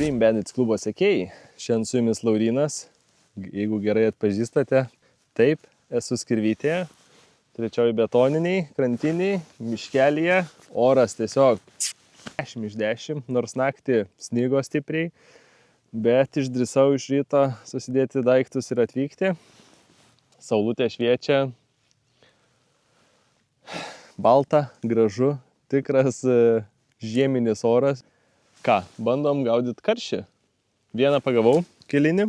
Supreme Bandits klubo sekėjai. Šiandien su jumis Laurynas. Jeigu gerai atpažįstate, taip, esu Skirvytėje. Trečioji betoniniai, krantiniai, miškelyje. Oras tiesiog 10 iš 10, nors naktį snigo stipriai. Bet išdrįsau iš ryto susidėti daiktus ir atvykti. Saulutė šviečia. Balta, gražu, tikras žieminis oras. Ką, bandom gaudyti karšį. Vieną pagavau, kilinį.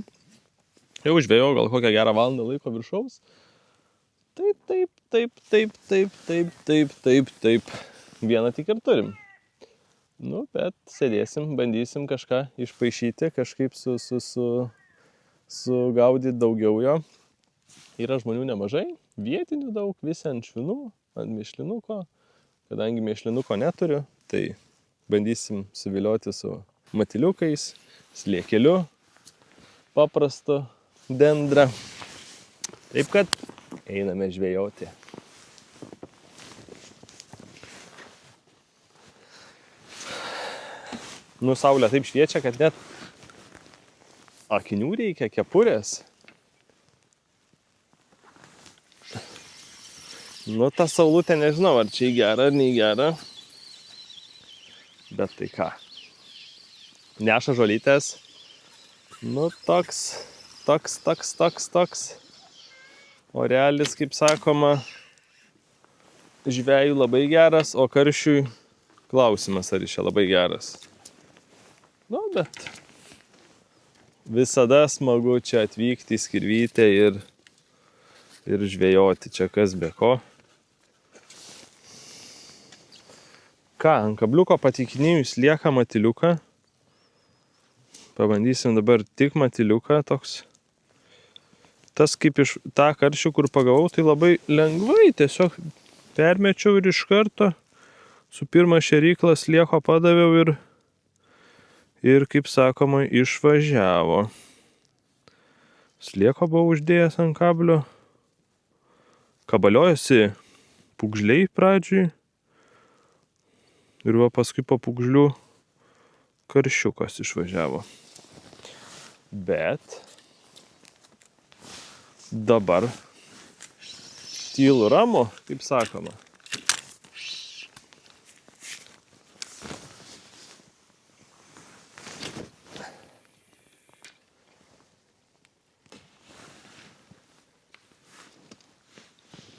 Jau žvejau gal kokią gerą valandą laiko viršaus. Taip. Vieną tik ir turim. Nu, bet sėdėsim, bandysim kažką išpaišyti, kažkaip sugaudyti daugiau jo. Yra žmonių nemažai, vietinių daug, visi ant švinų, ant mėšlinuko. Kadangi mėšlinuko neturiu, tai bandysim suvilioti su matiliukais, sliekeliu, paprastu dendrą. Taip kad einame žvejoti. Nu, saulė taip šviečia, kad net akinių reikia, kepurės. Nu, ta saulutė nežinau, ar čia į gerą, ar ne į gerą. Bet tai ką. Neša žolytės. Nu, toks. Orealis, kaip sakoma, žvejų labai geras, o karšiui klausimas, ar jis čia labai geras. Nu, bet visada smagu čia atvykti į Skirvytę ir žvejoti čia kas be ko. Ką, ant kabliuko patikinėjus lieka matiliuką. Pabandysim dabar tik matiliuką toks. Tas kaip iš tą karšių, kur pagavau, tai labai lengvai tiesiog permečiau ir iš karto su pirma šėrykla slieko padaviau ir kaip sakoma, išvažiavo. Slieko buvau uždėjęs ant kablio. Kabaliojosi pūgžliai pradžiui. Ir va paskui po pūgžlių karšiukas išvažiavo. Bet dabar tylu ramu, kaip sakoma.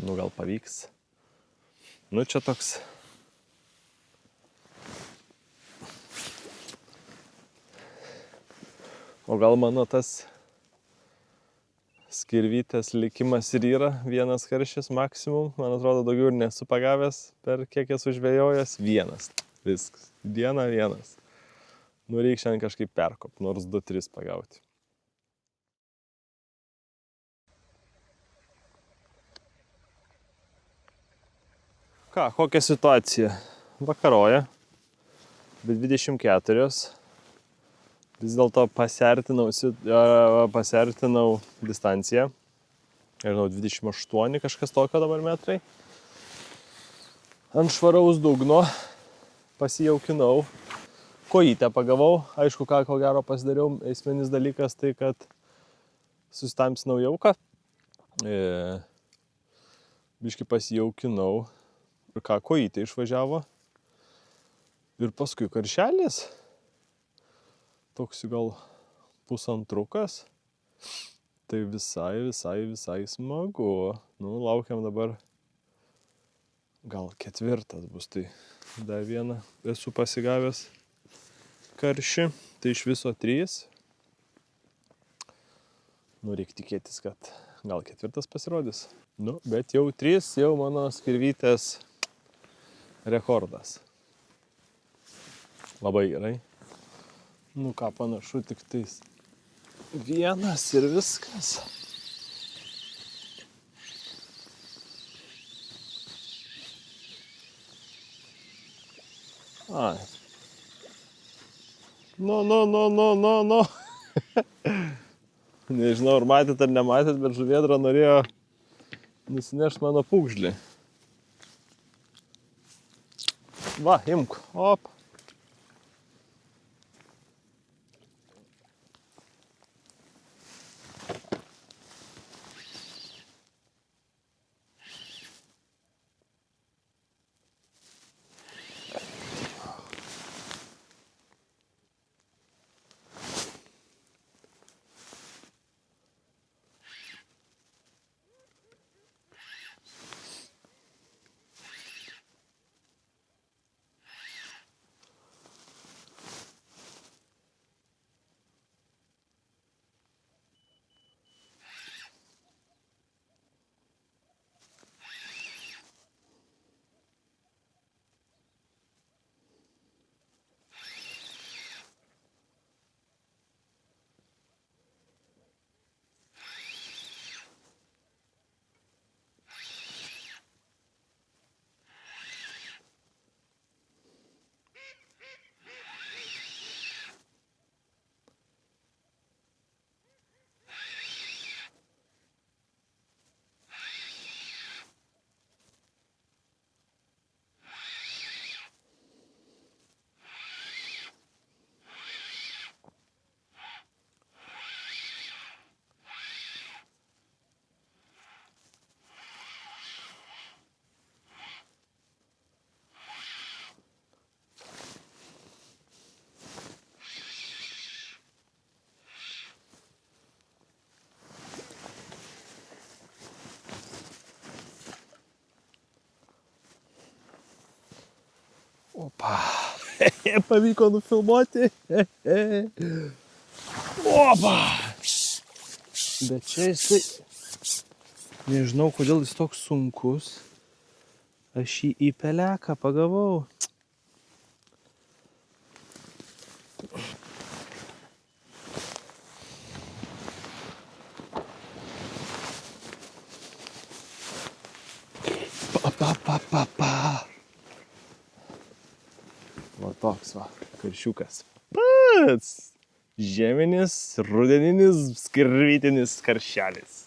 Nu, gal pavyks. Nu, čia toks o gal mano tas Skirvytės likimas ir yra vienas karšis maksimum. Man atrodo, daugiau ir nesu pagavęs per kiek esu žvejojęs. Vienas. Viskas. Dieną vienas. Nu, reikia šiandien kažkaip perkop, nors 2-3 pagauti. Ką, kokia situacija? Vakaroja. Bet 24. Vis dėlto pasartinau distanciją. Nežinau, 28 kažkas tokio dabar metrai. Ant švaraus dugno pasijaukinau. Kojytę pagavau. Aišku, ko gero pasidariau. Esminis dalykas tai, kad susitamsinau jauką. Biškį pasijaukinau. Ir kojytė išvažiavo. Ir paskui karšelis. Toks gal pusantrukas. Tai visai smagu. Nu, laukiam dabar. Gal 4 bus. Tai dar vieną esu pasigavęs karšį. Tai iš viso 3. Nu, reikia tikėtis, kad gal 4 pasirodys. Nu, bet jau 3 jau mano Skirvytės rekordas. Labai gerai. Nu ką, panašu tik tais vienas ir viskas. Ai. Nu. Nežinau, ar matėt ar nematėt, bet žuvėdra norėjo nusinešti mano pūgžlį. Va, imk, op. Opa. Pavyko nufilmuoti. Opa. Bet čia jisai... Nežinau, kodėl jis toks sunkus. Aš jį į peleką pagavau. Pa. Va toks va, karšiukas. Pats žieminis, rudeninis, skirvytinis karšelis.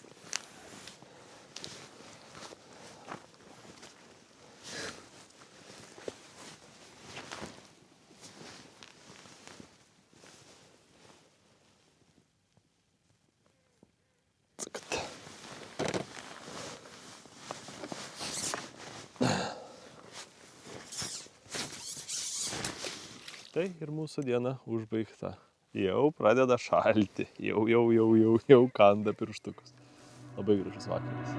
Tai ir mūsų diena užbaigta. Jau pradeda šalti. Jau kanda pirštukus. Labai gražus vakaras.